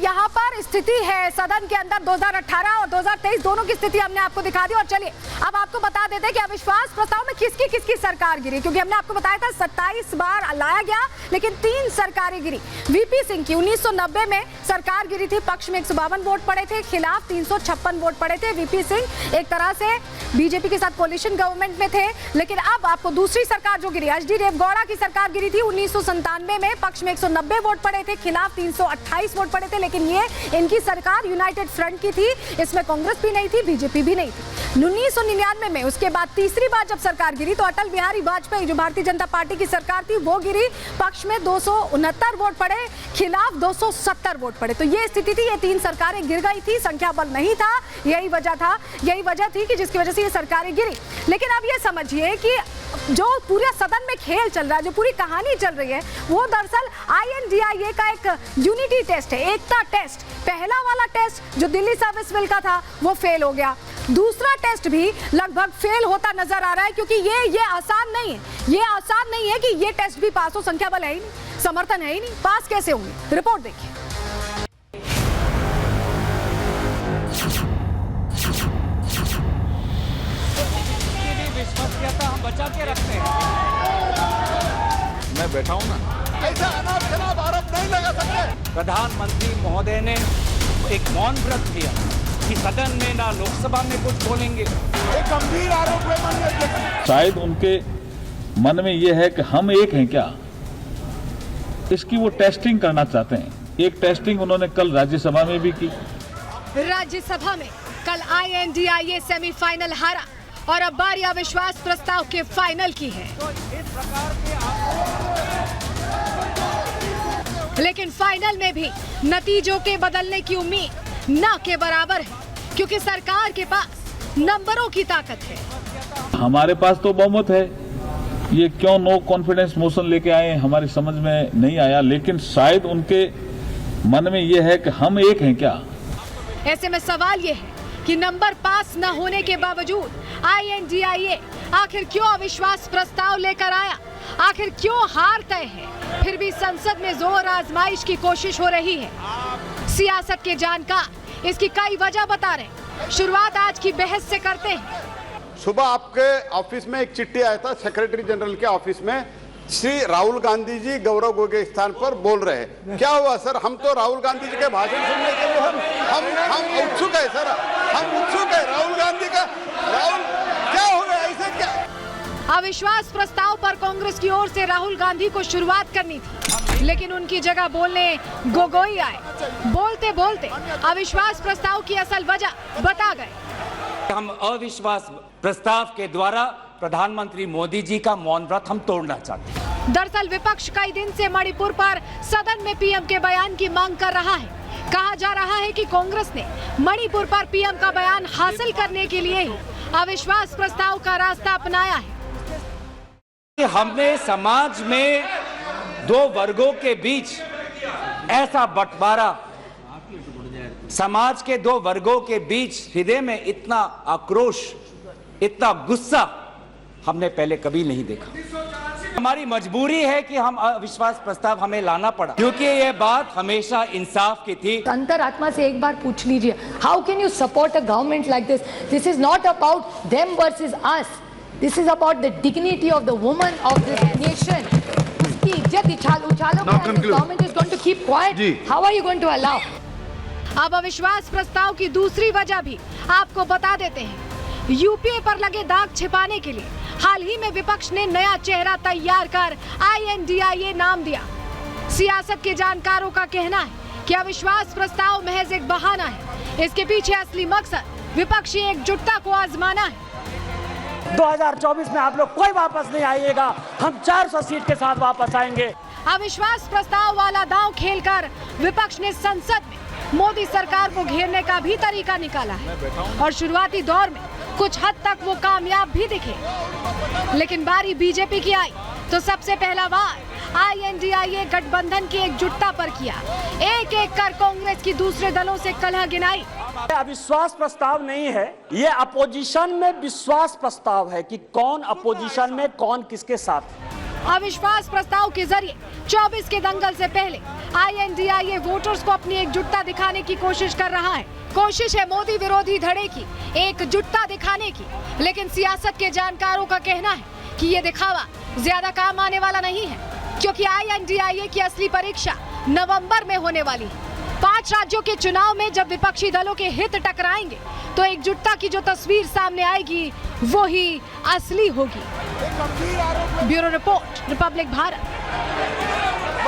यहाँ पर स्थिति है सदन के अंदर 2018 और 2023 दोनों की स्थिति हमने आपको दिखा दी। और चलिए अब आपको बता देते हैं कि अविश्वास प्रस्ताव में किसकी किसकी सरकार गिरी, क्योंकि हमने आपको बताया था 27 बार लाया गया लेकिन 3 सरकारें गिरी। वीपी सिंह की 1990 में सरकार गिरी थी, पक्ष में 152 वोट पड़े थे, खिलाफ 356 वोट पड़े थे। वीपी सिंह एक तरह से बीजेपी के साथ कोalition गवर्नमेंट में थे। लेकिन अब आपको दूसरी सरकार जो गिरी, एचडी देवगौड़ा की सरकार गिरी थी 1997 में, पक्ष में 190 वोट पड़े थे, खिलाफ 328 वोट पड़े थे। लेकिन ये इनकी सरकार यूनाइटेड फ्रंट की थी, इसमें कांग्रेस भी नहीं थी, बीजेपी भी नहीं थी। 1999 में उसके बाद तीसरी बार जब सरकार गिरी तो अटल बिहारी वाजपेयी जो भारतीय जनता पार्टी की सरकार थी वो गिरी, पक्ष में 269 वोट पड़े, खिलाफ 270 वोट पड़े। तो ये स्थिति थी, ये 3 सरकारें गिर गई थी, संख्या बल नहीं था, यही वजह थी कि जिसकी वजह से ये सरकारें गिरी। लेकिन अब ये समझिए कि जो पूरे सदन में खेल चल रहा है, जो पूरी कहानी चल रही है, वो दरअसल INDIA का एक यूनिटी टेस्ट है, एकता टेस्ट। पहला वाला टेस्ट जो दिल्ली सर्विस बिल का था वो फेल हो गया, दूसरा टेस्ट भी लगभग फेल होता नजर आ रहा है, क्योंकि ये आसान नहीं है, ये आसान नहीं है कि ये टेस्ट भी पास हो। संख्या बल है ही नहीं, समर्थन है ही नहीं, पास कैसे होंगे? रिपोर्ट देखिए। विश्वसनीयता हम बचा के रखते हैं। मैं बैठा हूं ना, ऐसा अनाप शनाप आरोप नहीं लगा सकते। प्रधानमंत्री महोदय ने एक मौन व्रत किया कि सदन में ना लोकसभा में कुछ बोलेंगे। एक गंभीर आरोप है माननीय। शायद उनके मन में यह है कि हम एक हैं क्या, इसकी वो टेस्टिंग करना चाहते हैं। एक टेस्टिंग उन्होंने कल राज्यसभा में भी की। राज्यसभा में कल INDIA सेमीफाइनल हारा और अब बारी अविश्वास प्रस्ताव के फाइनल की है। लेकिन फाइनल में भी नतीजों के बदलने की उम्मीद ना के बराबर है, क्योंकि सरकार के पास नंबरों की ताकत है। हमारे पास तो बहुमत है, ये क्यों नो कॉन्फिडेंस मोशन लेके आए हमारी समझ में नहीं आया। लेकिन शायद उनके मन में यह है कि हम एक हैं क्या। ऐसे में सवाल ये है कि नंबर पास न होने के बावजूद INDIA आखिर क्यों अविश्वास प्रस्ताव लेकर आया, आखिर क्यों हार तय है। फिर भी संसद में जोर आजमाइश की कोशिश हो रही है। सियासत के जानकार इसकी कई वजह बता रहे। शुरुआत आज की बहस से करते हैं। सुबह आपके ऑफिस में एक चिट्ठी आया था, सेक्रेटरी जनरल के ऑफिस में श्री राहुल गांधी जी गौरव गोगोई के स्थान पर बोल रहे हैं। क्या हुआ सर? हम तो राहुल गांधी जी के भाषण सुनने के लिए हम उत्सुक है सर, हम उत्सुक है राहुल गांधी का। राहुल क्या हो गया, ऐसे क्या? अविश्वास प्रस्ताव पर कांग्रेस की ओर से राहुल गांधी को शुरुआत करनी थी, लेकिन उनकी जगह बोलने गोगोई आए। बोलते बोलते अविश्वास प्रस्ताव की असल वजह बता गए। हम अविश्वास प्रस्ताव के द्वारा प्रधानमंत्री मोदी जी का मौन व्रत हम तोड़ना चाहते हैं। दरअसल विपक्ष कई दिन से मणिपुर पर सदन में PM के बयान की मांग कर रहा है। कहा जा रहा है कि कांग्रेस ने मणिपुर पर PM का बयान हासिल करने के लिए ही अविश्वास प्रस्ताव का रास्ता अपनाया है। हमने समाज में 2 वर्गों के बीच ऐसा बंटवारा, समाज के 2 वर्गों के बीच हृदय में इतना आक्रोश, इतना गुस्सा हमने पहले कभी नहीं देखा। हमारी मजबूरी है कि हम अविश्वास प्रस्ताव हमें लाना पड़ा, क्योंकि ये बात हमेशा इंसाफ की थी। अंतरात्मा से एक बार पूछ लीजिए, how can you support a government like this? This is not about them versus us, this is about the dignity of the woman of this nation. उसकी इज्जत उछालोगे, government is going to keep quiet. How are you going to allow? अब अविश्वास प्रस्ताव की दूसरी वजह भी आपको बता देते हैं। यूपीए पर लगे दाग छिपाने के लिए हाल ही में विपक्ष ने नया चेहरा तैयार कर INDIA नाम दिया। सियासत के जानकारों का कहना है कि अविश्वास प्रस्ताव महज एक बहाना है, इसके पीछे असली मकसद विपक्षी एकजुटता को आजमाना है। 2024 में आप लोग कोई वापस नहीं आइएगा, हम 400 सीट के साथ वापस आएंगे। अविश्वास प्रस्ताव वाला दांव खेलकर विपक्ष ने संसद में मोदी सरकार को घेरने का भी तरीका निकाला है और शुरुआती दौर में कुछ हद तक वो कामयाब भी दिखे। लेकिन बारी बीजेपी की आई तो सबसे पहला वार INDIA गठबंधन की एकजुटता पर किया। एक एक कर कांग्रेस की दूसरे दलों से कलह गिनाई। अविश्वास प्रस्ताव नहीं है, ये अपोजिशन में विश्वास प्रस्ताव है कि कौन अपोजिशन में कौन किसके साथ है। अविश्वास प्रस्ताव के जरिए 24 के दंगल से पहले INDIA वोटर्स को अपनी एकजुटता दिखाने की कोशिश कर रहा है। कोशिश है मोदी विरोधी धड़े की एकजुटता दिखाने की, लेकिन सियासत के जानकारों का कहना है कि ये दिखावा ज्यादा काम आने वाला नहीं है, क्योंकि INDIA की असली परीक्षा नवंबर में होने वाली है। 5 राज्यों के चुनाव में जब विपक्षी दलों के हित टकराएंगे तो एकजुटता की जो तस्वीर सामने आएगी वो ही असली होगी। Bureau report, Republic Bharat.